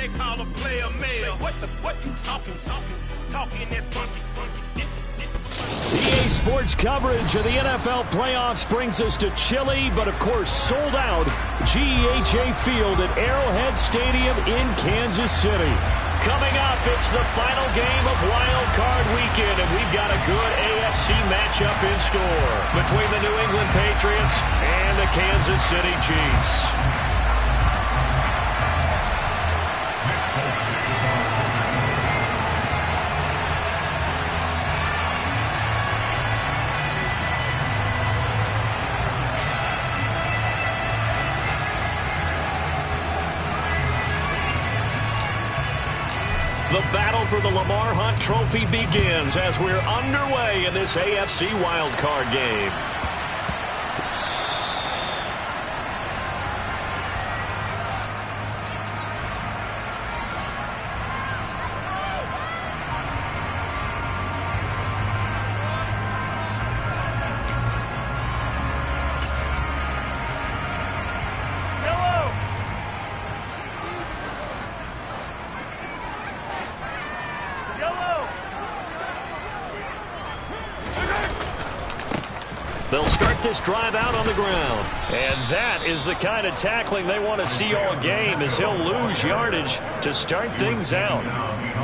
they call a player mail. What you talking that funky. EA Sports coverage of the NFL playoffs brings us to chilly, but of course sold out GEHA Field at Arrowhead Stadium in Kansas City. Coming up, it's the final game of Wildcard Weekend, and we've got a good AFC matchup in store between the New England Patriots and the Kansas City Chiefs. The battle for the Lamar Hunt Trophy begins as we're underway in this AFC wildcard game. They'll start this drive out on the ground. And that is the kind of tackling they want to see all game, as he'll lose yardage to start things out.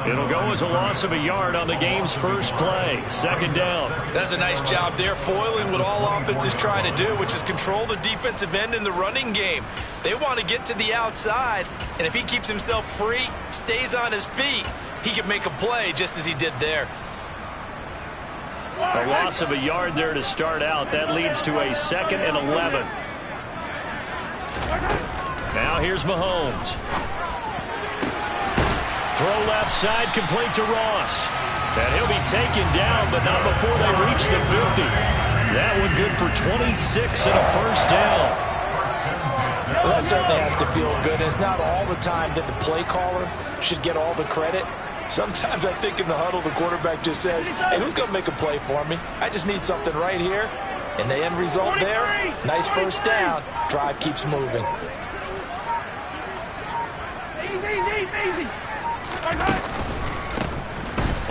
It'll go as a loss of a yard on the game's first play. Second down. That's a nice job there, foiling what all offenses try to do, which is control the defensive end in the running game. They want to get to the outside, and if he keeps himself free, stays on his feet, he can make a play just as he did there. A loss of a yard there to start out. That leads to a 2nd and 11. Now here's Mahomes. Throw left side, complete to Ross. And he'll be taken down, but not before they reach the 50. That one good for 26 and a first down. Well, that certainly has to feel good. It's not all the time that the play caller should get all the credit. Sometimes I think in the huddle, the quarterback just says, hey, who's going to make a play for me? I just need something right here. And the end result there, nice first down. Drive keeps moving. Easy.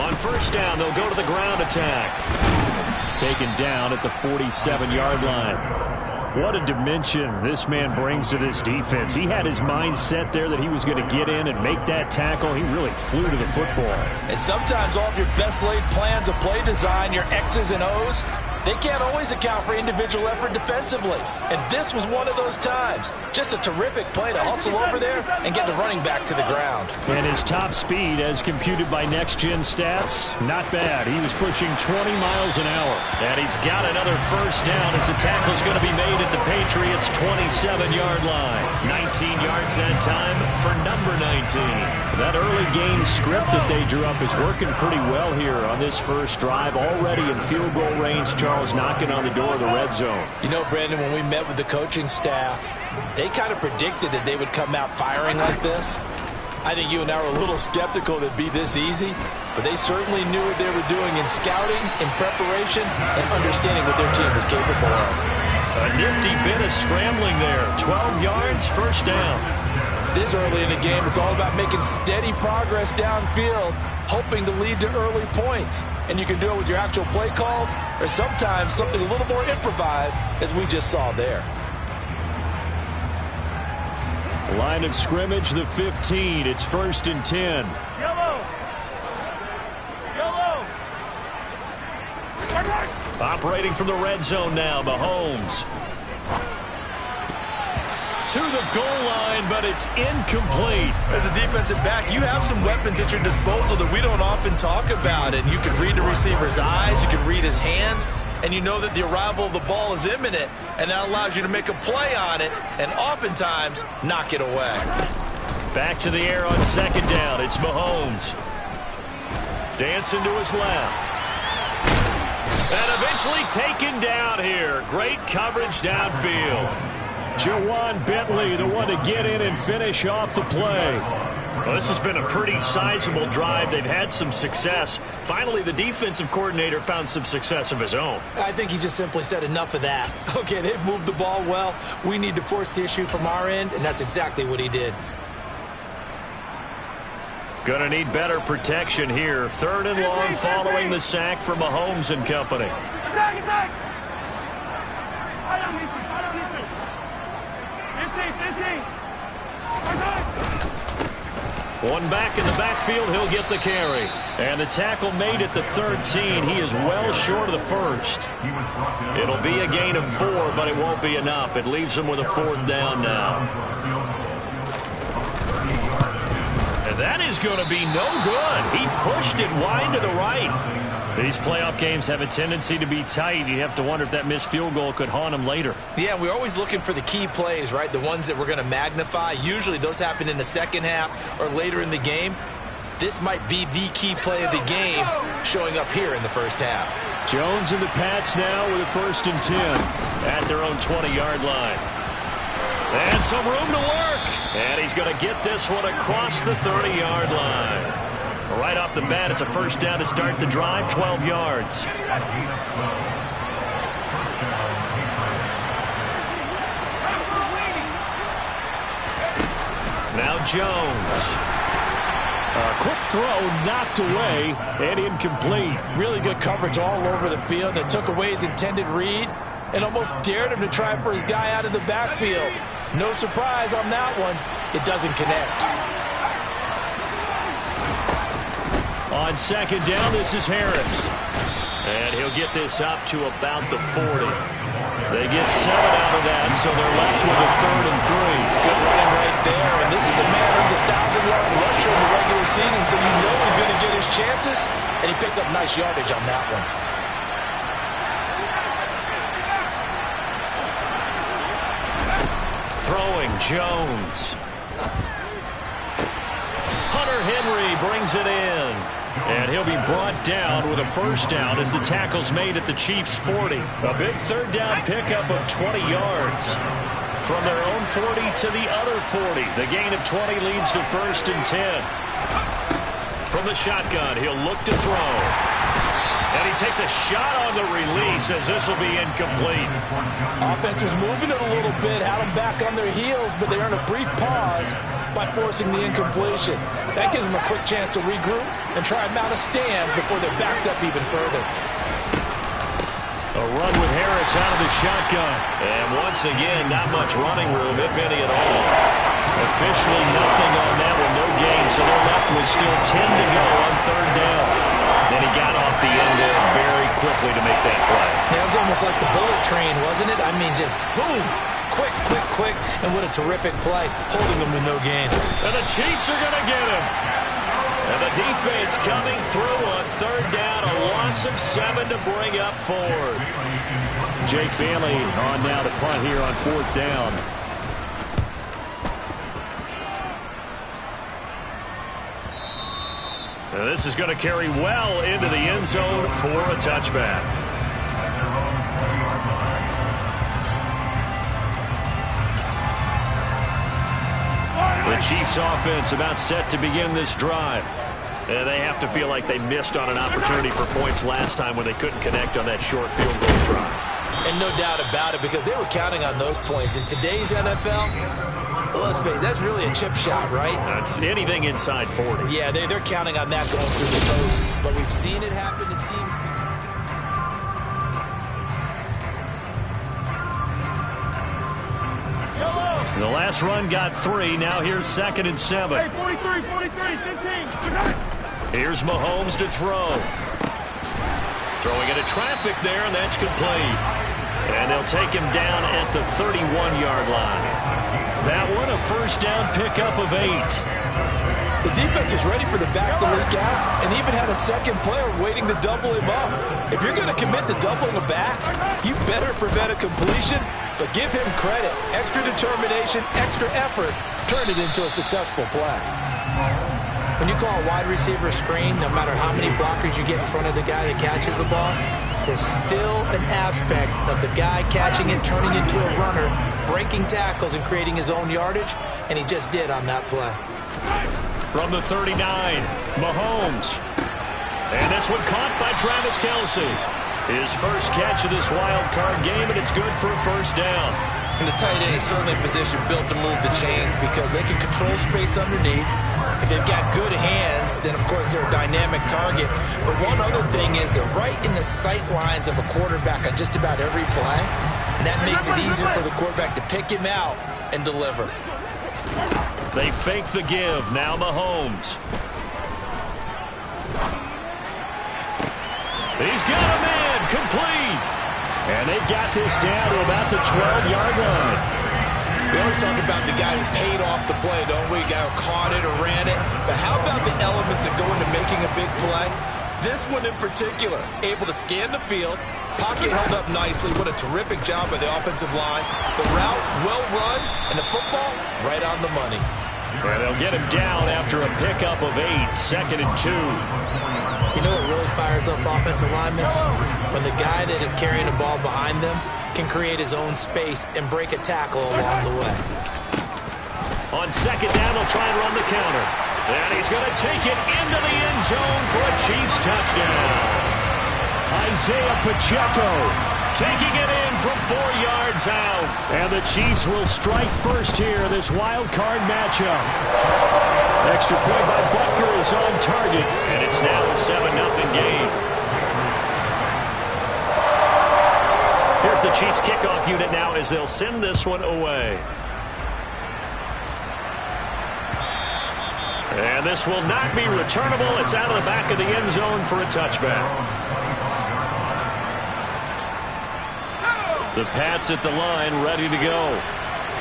On first down, they'll go to the ground attack. Taken down at the 47-yard line. What a dimension this man brings to this defense. He had his mind set there that he was going to get in and make that tackle. He really flew to the football. And sometimes all of your best laid plans of play design, your X's and O's, they can't always account for individual effort defensively. And this was one of those times. Just a terrific play to hustle over there and get the running back to the ground. And his top speed, as computed by next-gen stats, not bad. He was pushing 20 miles an hour. And he's got another first down as the tackle's going to be made at the Patriots' 27-yard line. 19 yards that time for number 19. That early game script that they drew up is working pretty well here on this first drive. Already in field goal range, Charles knocking on the door of the red zone. You know, Brandon, when we met with the coaching staff, they kind of predicted that they would come out firing like this. I think you and I were a little skeptical that it'd be this easy, but they certainly knew what they were doing in scouting, in preparation, and understanding what their team was capable of. A nifty bit of scrambling there. 12 yards, first down. This early in the game, it's all about making steady progress downfield, hoping to lead to early points. And you can do it with your actual play calls, or sometimes something a little more improvised, as we just saw there. Line of scrimmage, the 15. It's 1st and 10. Yellow. Operating from the red zone now, Mahomes. To the goal line, but it's incomplete. As a defensive back, you have some weapons at your disposal that we don't often talk about. And you can read the receiver's eyes, you can read his hands, and you know that the arrival of the ball is imminent, and that allows you to make a play on it and oftentimes knock it away. Back to the air on second down. It's Mahomes. Dancing to his left. And eventually taken down here. Great coverage downfield. Jawan Bentley, the one to get in and finish off the play. Well, this has been a pretty sizable drive. They've had some success. Finally, the defensive coordinator found some success of his own. I think he just simply said enough of that. Okay, they've moved the ball well. We need to force the issue from our end, and that's exactly what he did. Going to need better protection here. 3rd and long following the sack for Mahomes and company. One back in the backfield, he'll get the carry. And the tackle made at the 13. He is well short of the first. It'll be a gain of 4, but it won't be enough. It leaves him with a 4th down now. And that is going to be no good. He pushed it wide to the right. These playoff games have a tendency to be tight. You have to wonder if that missed field goal could haunt him later. Yeah, we're always looking for the key plays, right? The ones that we're going to magnify. Usually those happen in the second half or later in the game. This might be the key play of the game showing up here in the first half. Jones and the Pats now with a 1st and 10 at their own 20-yard line. And some room to work. And he's going to get this one across the 30-yard line. Right off the bat, it's a 1st down to start the drive, 12 yards. Now Jones. A quick throw knocked away and incomplete. Really good coverage all over the field. It took away his intended read and almost dared him to try for his guy out of the backfield. No surprise on that one. It doesn't connect. On 2nd down, this is Harris. And he'll get this up to about the 40. They get 7 out of that, so they're left with a 3rd and 3. Good running right there. And this is a man who's a 1,000-yard rusher in the regular season, so you know he's going to get his chances. And he picks up nice yardage on that one. Throwing Jones. Hunter Henry brings it in. And he'll be brought down with a 1st down as the tackle's made at the Chiefs' 40. A big 3rd down pickup of 20 yards. From their own 40 to the other 40. The gain of 20 leads to 1st and 10. From the shotgun, he'll look to throw. And he takes a shot on the release as this will be incomplete. Offense was moving it a little bit, had them back on their heels, but they earned a brief pause by forcing the incompletion. That gives them a quick chance to regroup and try and mount a stand before they're backed up even further. A run with Harris out of the shotgun. And once again, not much running room, if any at all. Officially nothing on that one, no gain, so they're left with still 10 to go on 3rd down. Then he got off the end there very quickly to make that play. Yeah, it was almost like the bullet train, wasn't it? I mean, just zoom. Quick, quick, quick. And what a terrific play, holding them with no gain. And the Chiefs are going to get him. And the defense coming through on 3rd down. A loss of 7 to bring up 4th. Jake Bailey on now to punt here on 4th down. And this is going to carry well into the end zone for a touchback. The Chiefs offense about set to begin this drive. And they have to feel like they missed on an opportunity for points last time when they couldn't connect on that short field goal drive. And no doubt about it, because they were counting on those points. In today's NFL, let's face it, that's really a chip shot, right? That's anything inside 40. Yeah, they're counting on that going through the post. But we've seen it happen to teams. The last run got 3. Now here's 2nd and 7. Hey, 43, 15. Here's Mahomes to throw. Throwing into traffic there, and that's complete. And they'll take him down at the 31-yard line. That one, a 1st down pickup of 8. The defense was ready for the back to leak out and even had a second player waiting to double him up. If you're going to commit to doubling a back, you better prevent a completion, but give him credit. Extra determination, extra effort, turn it into a successful play. When you call a wide receiver screen, no matter how many blockers you get in front of the guy that catches the ball, there's still an aspect of the guy catching it, turning into a runner, breaking tackles and creating his own yardage, and he just did on that play. From the 39, Mahomes. And this one caught by Travis Kelce. His first catch of this wild card game, and it's good for a 1st down. And the tight end is certainly a position built to move the chains because they can control space underneath. they've got good hands, then, of course, they're a dynamic target. But one other thing is they're right in the sight lines of a quarterback on just about every play, and that makes it easier for the quarterback to pick him out and deliver. They fake the give. Now Mahomes. He's got a man. Complete. And they've got this down to about the 12-yard line. We always talk about the guy who paid off the play, don't we? The guy who caught it or ran it. But how about the elements that go into making a big play? This one in particular, able to scan the field, pocket held up nicely. What a terrific job by the offensive line. The route, well run, and the football, right on the money. And they'll get him down after a pickup of 8, 2nd and 2. You know what really fires up offensive linemen? When the guy that is carrying the ball behind them can create his own space and break a tackle along the way. On 2nd down, they'll try and run the counter. And he's going to take it into the end zone for a Chiefs touchdown. Isaiah Pacheco taking it in from 4 yards out. And the Chiefs will strike first here in this wild card matchup. Extra point by Butker is on target, and it's now a 7-0 game. Here's the Chiefs kickoff unit now as they'll send this one away. And this will not be returnable. It's out of the back of the end zone for a touchback. The Pats at the line, ready to go.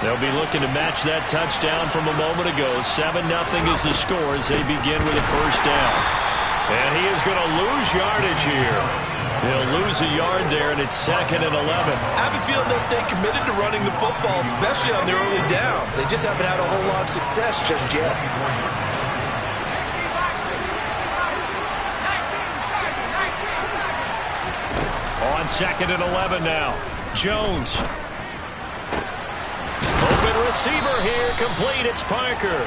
They'll be looking to match that touchdown from a moment ago. 7-0 is the score as they begin with a first down. And he is going to lose yardage here. He'll lose a yard there, and it's 2nd and 11. I have a feeling they'll stay committed to running the football, especially on the early downs. They just haven't had a whole lot of success just yet. On 2nd and 11 now. Jones. Open receiver here, complete. It's Parker.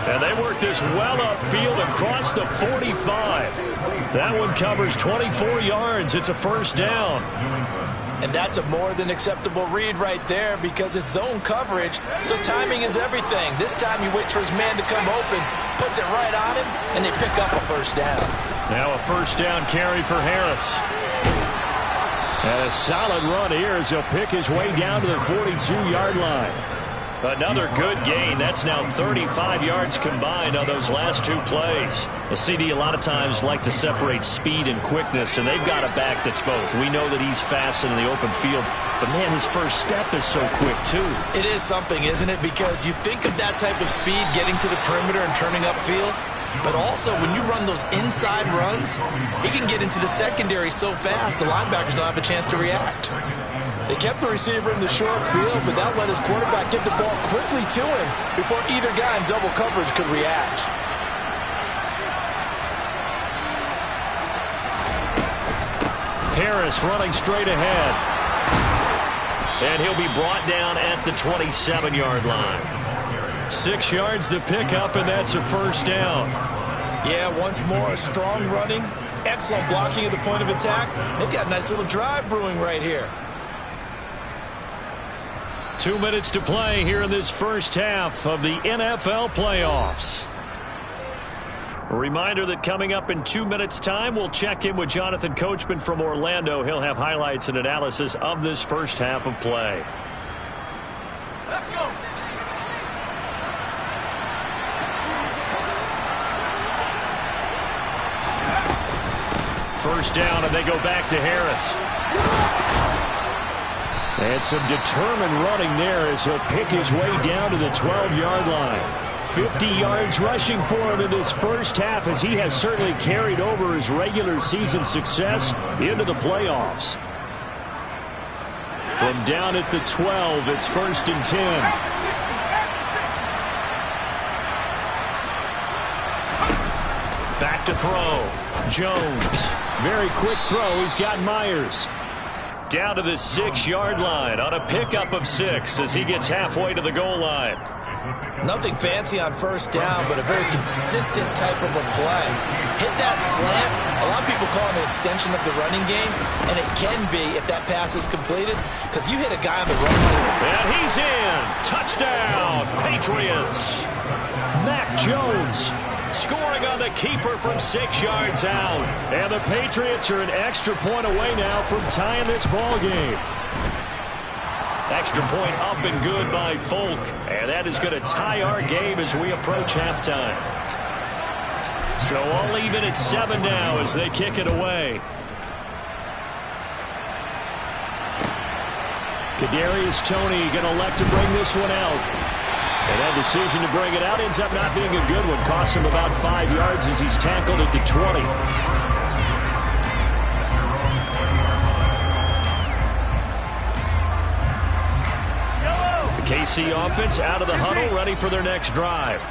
And they work this well upfield across the 45. That one covers 24 yards. It's a first down. And that's a more than acceptable read right there because it's zone coverage, so timing is everything. This time he waits for his man to come open, puts it right on him, and they pick up a first down. Now a first down carry for Harris. And a solid run here as he'll pick his way down to the 42-yard line. Another good gain. That's now 35 yards combined on those last 2 plays. The CD a lot of times like to separate speed and quickness, and they've got a back that's both. We know that he's fast in the open field, but, man, his first step is so quick, too. It is something, isn't it? Because you think of that type of speed getting to the perimeter and turning upfield, but also when you run those inside runs, he can get into the secondary so fast the linebackers don't have a chance to react. They kept the receiver in the short field, but that let his quarterback get the ball quickly to him before either guy in double coverage could react. Harris running straight ahead. And he'll be brought down at the 27-yard line. 6 yards to pick up, and that's a first down. Yeah, once more, strong running, excellent blocking at the point of attack. They've got a nice little drive brewing right here. 2 minutes to play here in this first half of the NFL playoffs. A reminder that coming up in 2 minutes' time, we'll check in with Jonathan Coachman from Orlando. He'll have highlights and analysis of this first half of play. Let's go. First down, and they go back to Harris. And some determined running there as he'll pick his way down to the 12-yard line. 50 yards rushing for him in this first half as he has certainly carried over his regular season success into the playoffs. From down at the 12, it's 1st and 10. Back to throw. Jones. Very quick throw. He's got Myers. Down to the 6-yard line on a pickup of 6 as he gets halfway to the goal line. Nothing fancy on first down, but a very consistent type of a play. Hit that slant. A lot of people call it an extension of the running game, and it can be if that pass is completed, because you hit a guy on the run. And he's in. Touchdown, Patriots. Mac Jones scoring on the keeper from 6 yards out. And the Patriots are an extra point away now from tying this ball game. Extra point up and good by Folk. And that is going to tie our game as we approach halftime. So all even at 7 now as they kick it away. Kadarius Toney going to elect to bring this one out. And that decision to bring it out ends up not being a good one. Costs him about 5 yards as he's tackled at the 20. KC offense out of the huddle, ready for their next drive.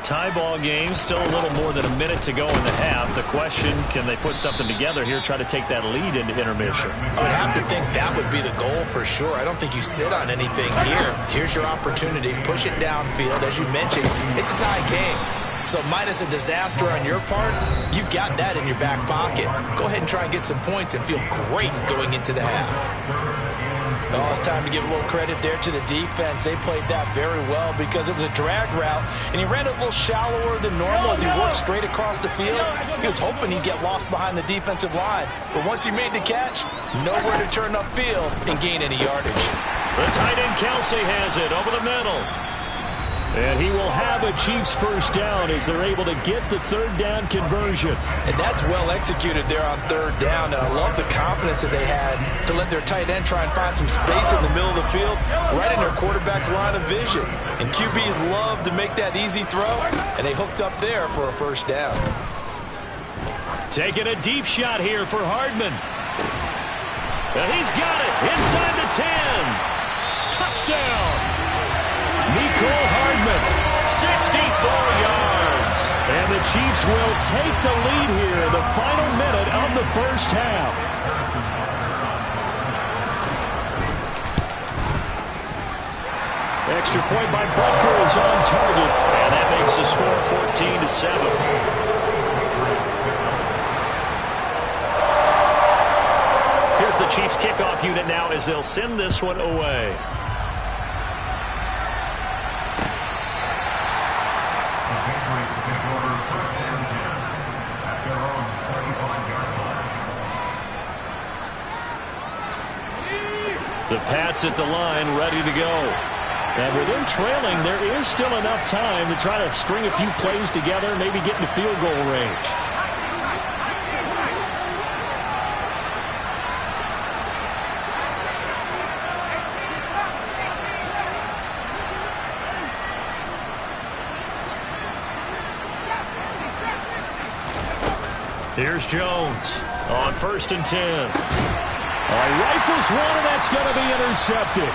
Tie ball game, still a little more than a minute to go in the half. The question, can they put something together here, try to take that lead into intermission? I would have to think that would be the goal for sure. I don't think you sit on anything here. Here's your opportunity. Push it downfield. As you mentioned, it's a tie game. So minus a disaster on your part, you've got that in your back pocket. Go ahead and try and get some points and feel great going into the half. Oh, it's time to give a little credit there to the defense. They played that very well because it was a drag route, and he ran a little shallower than normal as he worked straight across the field. He was hoping he'd get lost behind the defensive line, but once he made the catch, nowhere to turn upfield and gain any yardage. The tight end Kelsey has it over the middle. And he will have a Chiefs first down as they're able to get the third down conversion. And that's well executed there on third down. And I love the confidence that they had to let their tight end try and find some space in the middle of the field, right in their quarterback's line of vision. And QBs love to make that easy throw, and they hooked up there for a first down. Taking a deep shot here for Hardman. And he's got it inside the 10. Touchdown. Nicole Hardman, 64 yards. And the Chiefs will take the lead here in the final minute of the first half. Extra point by Butker is on target. And that makes the score 14-7. Here's the Chiefs kickoff unit now as they'll send this one away. The Pats at the line, ready to go. And with them trailing, there is still enough time to try to string a few plays together, maybe get into field goal range. Here's Jones on 1st and 10. Rifles one, and that's going to be intercepted.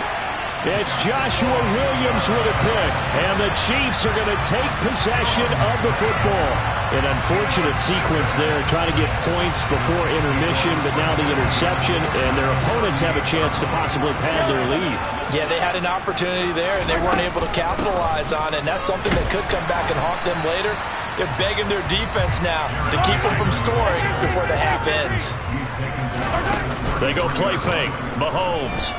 It's Joshua Williams with a pick, and the Chiefs are going to take possession of the football. An unfortunate sequence there, trying to get points before intermission, but now the interception, and their opponents have a chance to possibly pad their lead. Yeah, they had an opportunity there, and they weren't able to capitalize on it, and that's something that could come back and haunt them later. They're begging their defense now to keep them from scoring before the half ends. They go play fake. Mahomes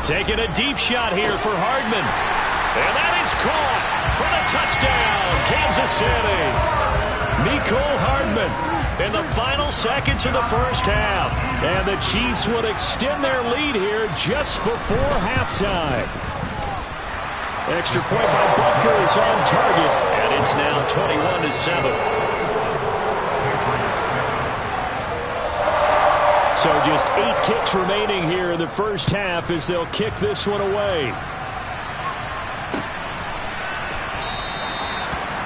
taking a deep shot here for Hardman. And that is caught for the touchdown, Kansas City. Nicole Hardman in the final seconds of the first half. And the Chiefs would extend their lead here just before halftime. Extra point by Butker is on target. And it's now 21-7. So just 8 ticks remaining here in the first half as they'll kick this one away.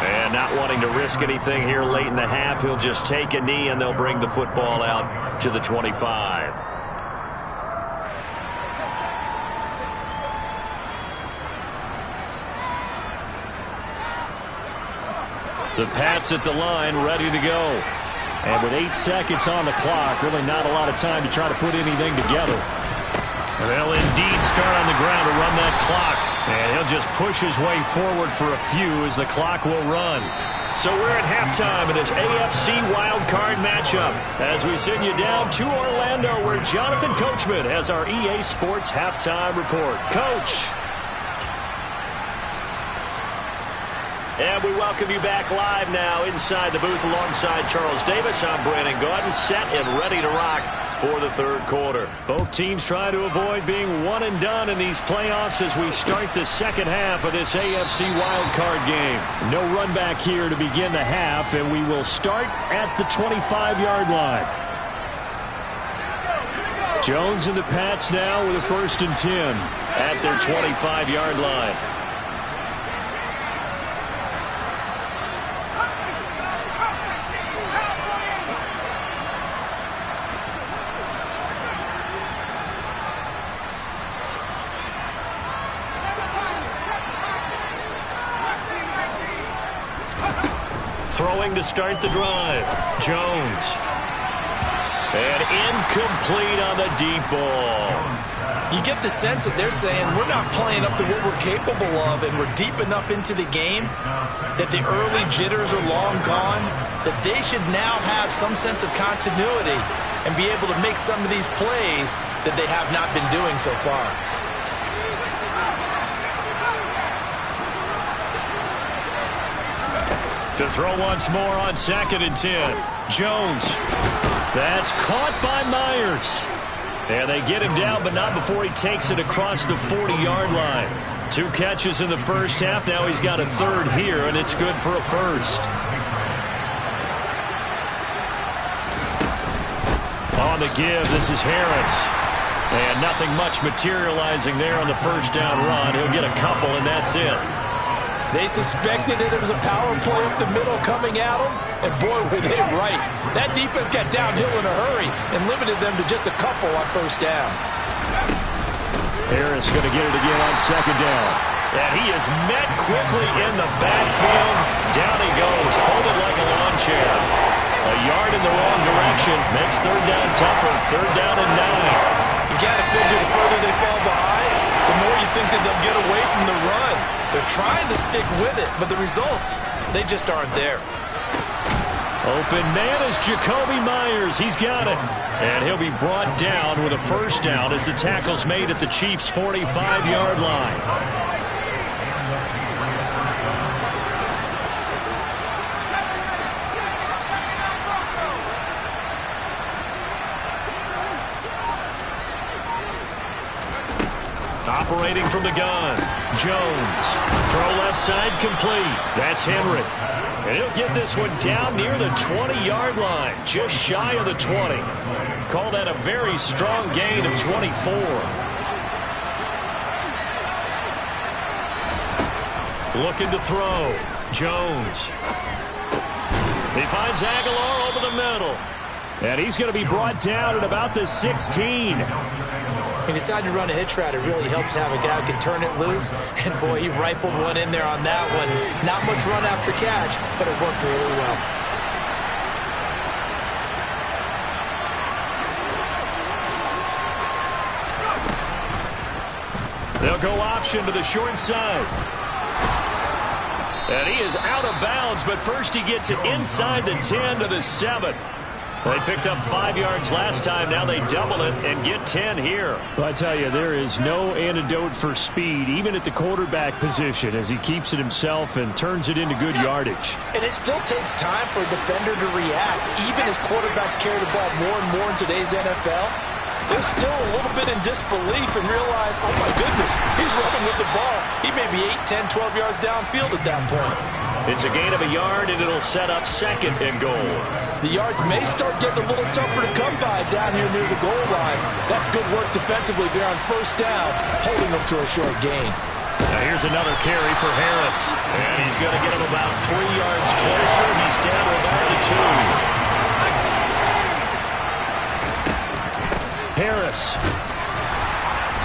And not wanting to risk anything here late in the half, he'll just take a knee and they'll bring the football out to the 25. The Pats at the line, ready to go. And with 8 seconds on the clock, really not a lot of time to try to put anything together. They'll indeed start on the ground to run that clock. And he'll just push his way forward for a few as the clock will run. So we're at halftime in this AFC Wildcard matchup as we send you down to Orlando where Jonathan Coachman has our EA Sports halftime report. Coach. And we welcome you back live now inside the booth alongside Charles Davis. I'm Brandon Gaudin, set and ready to rock for the third quarter. Both teams trying to avoid being one and done in these playoffs as we start the second half of this AFC wildcard game. No run back here to begin the half, and we will start at the 25-yard line. Jones and the Pats now with a 1st and 10 at their 25-yard line. Throwing to start the drive. Jones. And incomplete on the deep ball. You get the sense that they're saying we're not playing up to what we're capable of, and we're deep enough into the game that the early jitters are long gone, that they should now have some sense of continuity and be able to make some of these plays that they have not been doing so far. To throw once more on 2nd and 10. Jones. That's caught by Myers. And they get him down, but not before he takes it across the 40-yard line. 2 catches in the first half. Now he's got a 3rd here, and it's good for a 1st. On the give, this is Harris. And nothing much materializing there on the 1st down run. He'll get a couple, and that's it. They suspected it was a power play up the middle coming at them, and boy, were they right. That defense got downhill in a hurry and limited them to just a couple on 1st down. Harris going to get it again on 2nd down. And he is met quickly in the backfield. Down he goes, folded like a lawn chair. A yard in the wrong direction makes 3rd down tougher. 3rd down and 9. You got to figure the further they fall behind, the more you think that they'll get away from the run. They're trying to stick with it, but the results, they just aren't there. Open man is Jacoby Myers. He's got it. And he'll be brought down with a 1st down as the tackle's made at the Chiefs' 45-yard line. Operating from the gun, Jones. Throw left side complete. That's Henry. And he'll get this one down near the 20-yard line, just shy of the 20. Call that a very strong gain of 24. Looking to throw. Jones. He finds Aguilar over the middle. And he's going to be brought down at about the 16. He decided to run a hitch route. It really helps to have a guy who can turn it loose. And, boy, he rifled one in there on that one. Not much run after catch, but it worked really well. They'll go option to the short side. And he is out of bounds, but first he gets it inside the 10 to the 7. They picked up 5 yards last time. Now they double it and get 10 here. Well, I tell you, there is no antidote for speed, even at the quarterback position, as he keeps it himself and turns it into good yardage. And it still takes time for a defender to react, even as quarterbacks carry the ball more and more in today's NFL. They're still a little bit in disbelief and realize, oh, my goodness, he's running with the ball. He may be 8, 10, 12 yards downfield at that point. It's a gain of a yard, and it'll set up 2nd and goal. The yards may start getting a little tougher to come by down here near the goal line. That's good work defensively there on 1st down, holding them to a short gain. Now here's another carry for Harris. And he's going to get him about 3 yards closer. He's down to about the 2. Harris.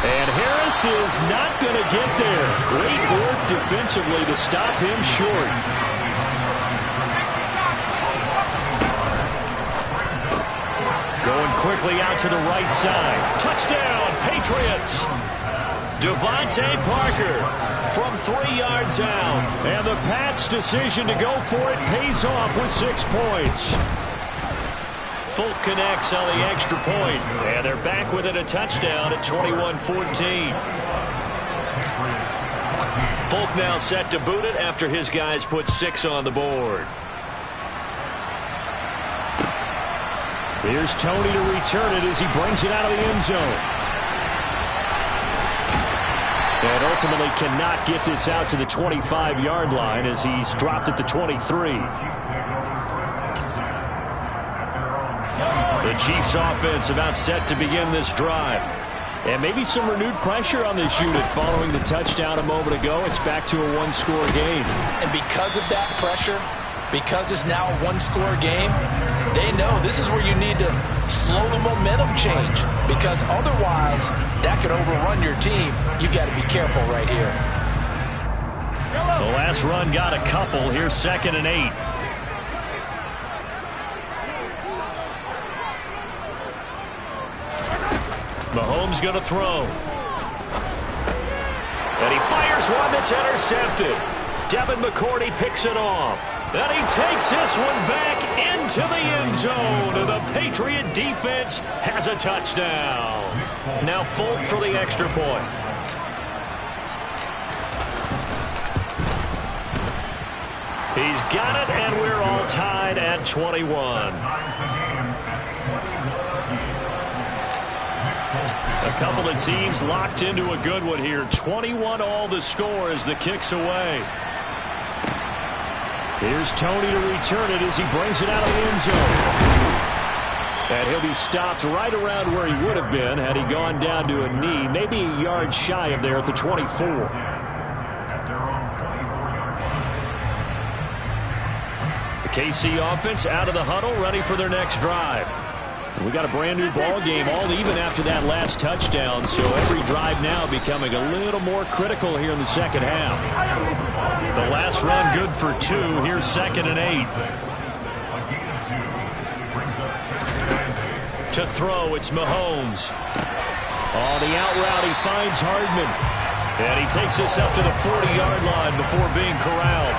And Harris is not going to get there. Great work defensively to stop him short. Going quickly out to the right side. Touchdown, Patriots. Devontae Parker from 3 yards out. And the Pats' decision to go for it pays off with 6 points. Folk connects on the extra point. And they're back within a touchdown at 21-14. Folk now set to boot it after his guys put 6 on the board. Here's Tony to return it as he brings it out of the end zone. And ultimately cannot get this out to the 25-yard line as he's dropped at the 23. The Chiefs offense about set to begin this drive. And maybe some renewed pressure on this unit following the touchdown a moment ago. It's back to a one-score game. And because of that pressure, because it's now a one-score game, they know this is where you need to slow the momentum change, because otherwise that could overrun your team. You got to be careful right here. The last run got a couple. Here's 2nd and 8. Mahomes going to throw. And he fires one that's intercepted. Devin McCourty picks it off. And he takes this one back into the end zone. And the Patriot defense has a touchdown. Now Folk for the extra point. He's got it, and we're all tied at 21. A couple of teams locked into a good one here. 21 all the score as the kick's away. Here's Tony to return it as he brings it out of the end zone. And he'll be stopped right around where he would have been had he gone down to a knee, maybe a yard shy of there at the 24. The KC offense out of the huddle, ready for their next drive. We got a brand new ball game, all even after that last touchdown, so every drive now becoming a little more critical here in the second half. The last run good for 2. Here's 2nd and 8. To throw, it's Mahomes. On the out route, he finds Hardman. And he takes this up to the 40-yard line before being corralled.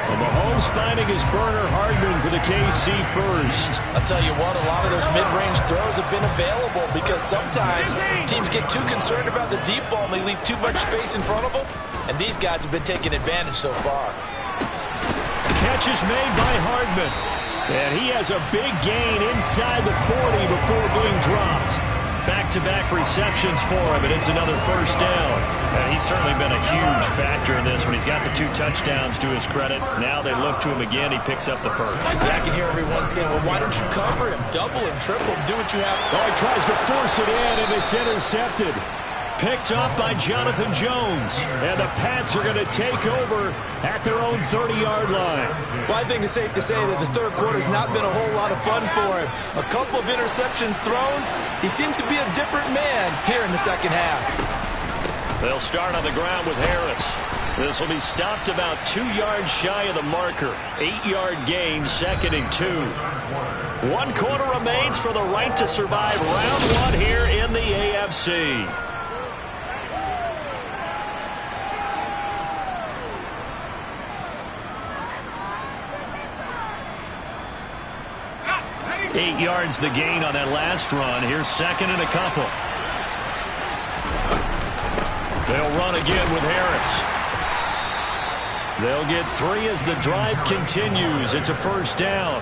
Well, Mahomes finding his burner, Hardman for the KC first. I'll tell you what, a lot of those mid-range throws have been available because sometimes teams get too concerned about the deep ball and they leave too much space in front of them. And these guys have been taking advantage so far. Catch is made by Hardman. And he has a big gain inside the 40 before being dropped. Back-to-back receptions for him, and it's another first down. And he's certainly been a huge factor in this when he's got the 2 touchdowns to his credit. Now they look to him again. He picks up the first. Yeah, I can hear everyone saying, well, why don't you cover him? Double him, triple him, do what you have. Oh, he tries to force it in, and it's intercepted. Picked up by Jonathan Jones. And the Pats are going to take over at their own 30-yard line. Well, I think it's safe to say that the third quarter's not been a whole lot of fun for him. A couple of interceptions thrown. He seems to be a different man here in the second half. They'll start on the ground with Harris. This will be stopped about 2 yards shy of the marker. 8-yard gain, 2nd and 2. 1 quarter remains for the right to survive round 1 here in the AFC. Eight yards the gain on that last run. Here's 2nd and a couple. They'll run again with Harris. They'll get 3 as the drive continues. It's a first down.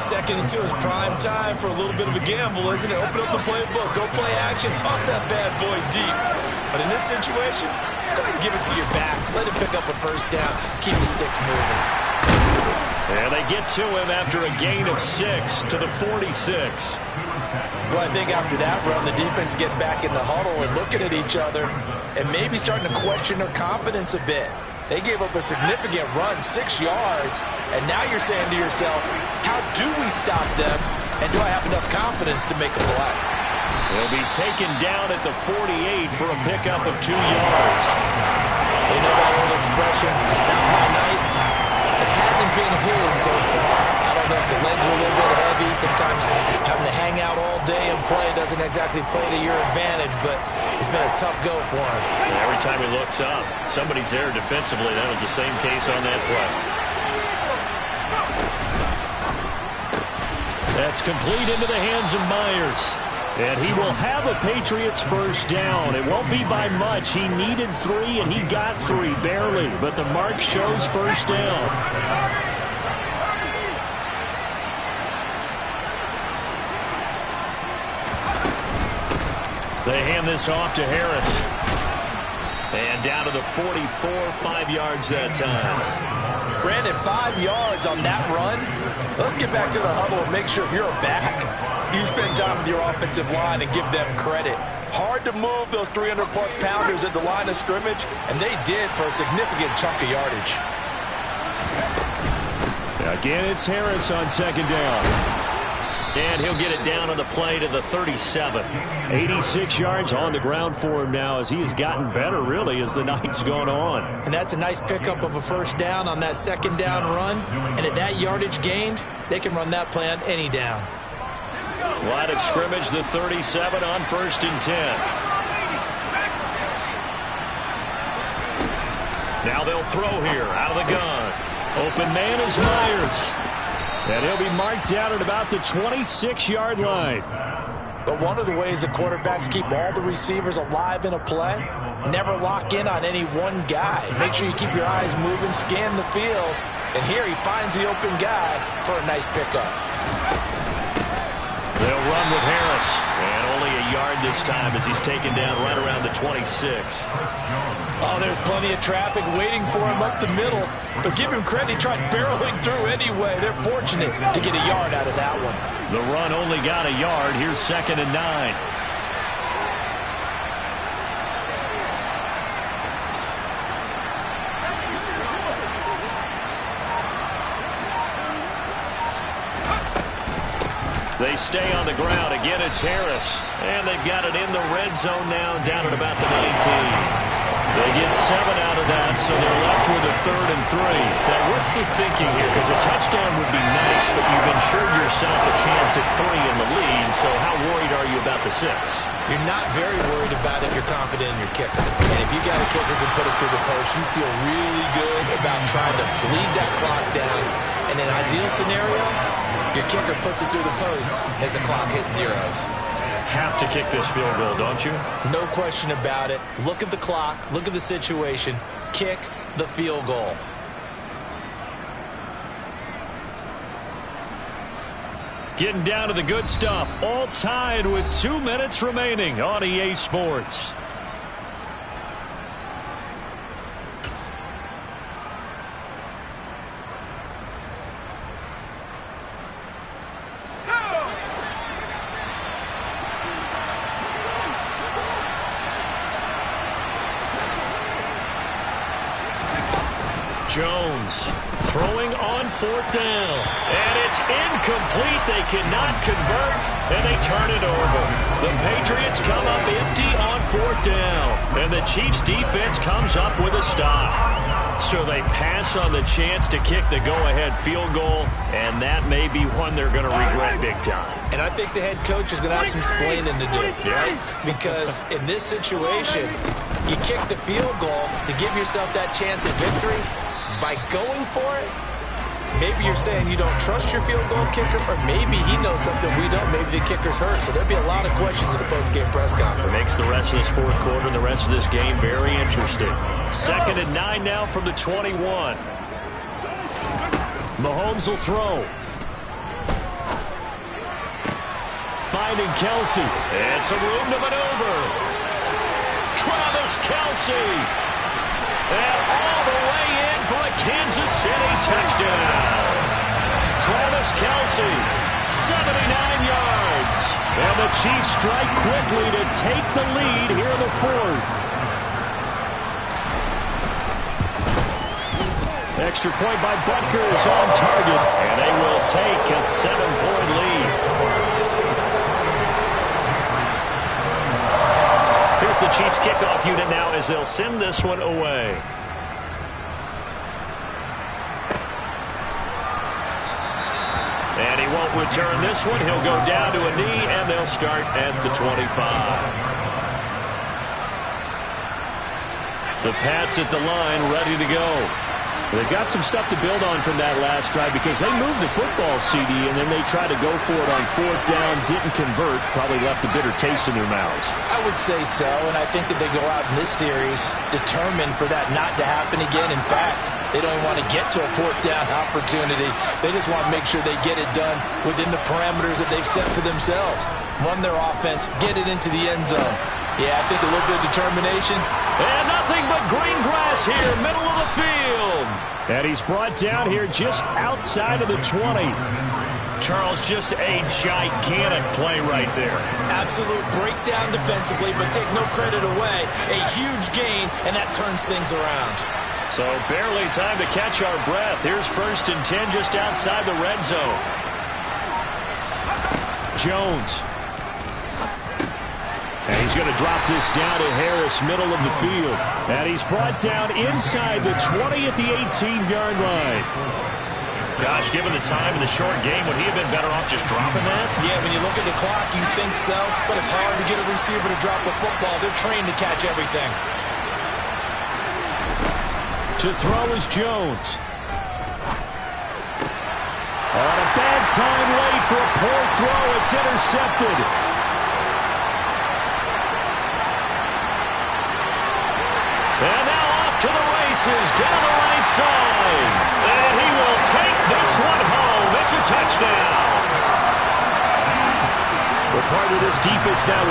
2nd and 2 is prime time for a little bit of a gamble, isn't it? Open up the playbook, go play action, toss that bad boy deep. But in this situation, go ahead and give it to your back. Let him pick up a first down. Keep the sticks moving. And they get to him after a gain of 6 to the 46. Well, I think after that run, the defense get back in the huddle and looking at each other and maybe starting to question their confidence a bit. They gave up a significant run, 6 yards, and now you're saying to yourself, how do we stop them, and do I have enough confidence to make a play? He'll be taken down at the 48 for a pickup of 2 yards. You know that old expression, it's not my night. It hasn't been his so far. I don't know if the legs are a little bit heavy. Sometimes having to hang out all day and play doesn't exactly play to your advantage, but it's been a tough go for him. And every time he looks up, somebody's there defensively. That was the same case on that play. That's complete into the hands of Myers. And he will have a Patriots first down. It won't be by much. He needed 3, and he got 3, barely. But the mark shows first down. They hand this off to Harris. And down to the 44, 5 yards that time. Brandon, 5 yards on that run. Let's get back to the huddle and make sure you're back. You spend time with your offensive line and give them credit. Hard to move those 300-plus pounders at the line of scrimmage, and they did for a significant chunk of yardage. Again, it's Harris on second down. And he'll get it down on the play to the 37. 86 yards on the ground for him now as he has gotten better, really, as the night's gone on. And that's a nice pickup of a first down on that second down run. And at that yardage gained, they can run that play on any down. Line of scrimmage, the 37 on 1st and 10. Now they'll throw here out of the gun. Open man is Myers. And he'll be marked down at about the 26-yard line. But one of the ways the quarterbacks keep all the receivers alive in a play, never lock in on any one guy. Make sure you keep your eyes moving, scan the field. And here he finds the open guy for a nice pickup. They'll run with Harris. And only a yard this time as he's taken down right around the 26. Oh, there's plenty of traffic waiting for him up the middle. But give him credit, he tried barreling through anyway. They're fortunate to get a yard out of that one. The run only got a yard. Here's 2nd and 9. They stay on the ground. Again, it's Harris. And they've got it in the red zone now, down at about the 19. They get 7 out of that, so they're left with a 3rd and 3. Now, what's the thinking here? Because a touchdown would be nice, but you've insured yourself a chance at 3 in the lead, so how worried are you about the 6? You're not very worried about if you're confident in your kicker. And if you got a kicker who can put it through the post, you feel really good about trying to bleed that clock down. In an ideal scenario, your kicker puts it through the post as the clock hits zeros. Have to kick this field goal, don't you? No question about it. Look at the clock. Look at the situation. Kick the field goal. Getting down to the good stuff. All tied with 2 minutes remaining on EA Sports. Jones throwing on 4th down. And it's incomplete. They cannot convert, and they turn it over. The Patriots come up empty on 4th down. And the Chiefs defense comes up with a stop. So they pass on the chance to kick the go-ahead field goal, and that may be one they're going to regret big time. And I think the head coach is going to have some explaining to do. Yeah. Because in this situation, you kick the field goal to give yourself that chance at victory. By going for it, maybe you're saying you don't trust your field goal kicker, or maybe he knows something we don't. Maybe the kicker's hurt. So there'll be a lot of questions in the post-game press conference. Makes the rest of this 4th quarter and the rest of this game very interesting. 2nd and 9 now from the 21. Mahomes will throw. Finding Kelsey. And some room to maneuver. Travis Kelsey. And all the way in for a Kansas City touchdown. Travis Kelsey, 79 yards. And the Chiefs strike quickly to take the lead here in the 4th. Extra point by Butker is on target. And they will take a 7-point lead. Here's the Chiefs kickoff unit now as they'll send this one away. And he won't return this one. He'll go down to a knee, and they'll start at the 25. The Pats at the line, ready to go. They've got some stuff to build on from that last drive because they moved the football, CD, and then they tried to go for it on 4th down, didn't convert, probably left a bitter taste in their mouths. I would say so, and I think that they go out in this series determined for that not to happen again. In fact, they don't even want to get to a 4th down opportunity. They just want to make sure they get it done within the parameters that they've set for themselves. Run their offense, get it into the end zone. Yeah, I think a little bit of determination. And nothing but green grass here, middle of the field. And he's brought down here just outside of the 20. Charles, just a gigantic play right there. Absolute breakdown defensively, but take no credit away. A huge gain, and that turns things around. So barely time to catch our breath. Here's 1st and 10 just outside the red zone. Jones. And he's going to drop this down to Harris, middle of the field. And he's brought down inside the 20 at the 18-yard line. Gosh, given the time in the short game, would he have been better off just dropping that? Yeah, when you look at the clock, you think so. But it's hard to get a receiver to drop a football. They're trained to catch everything. To throw is Jones. On a bad time late for a poor throw. It's intercepted. And now off to the races down the right side. And he will take this one home. It's a touchdown. Well, part of this defense now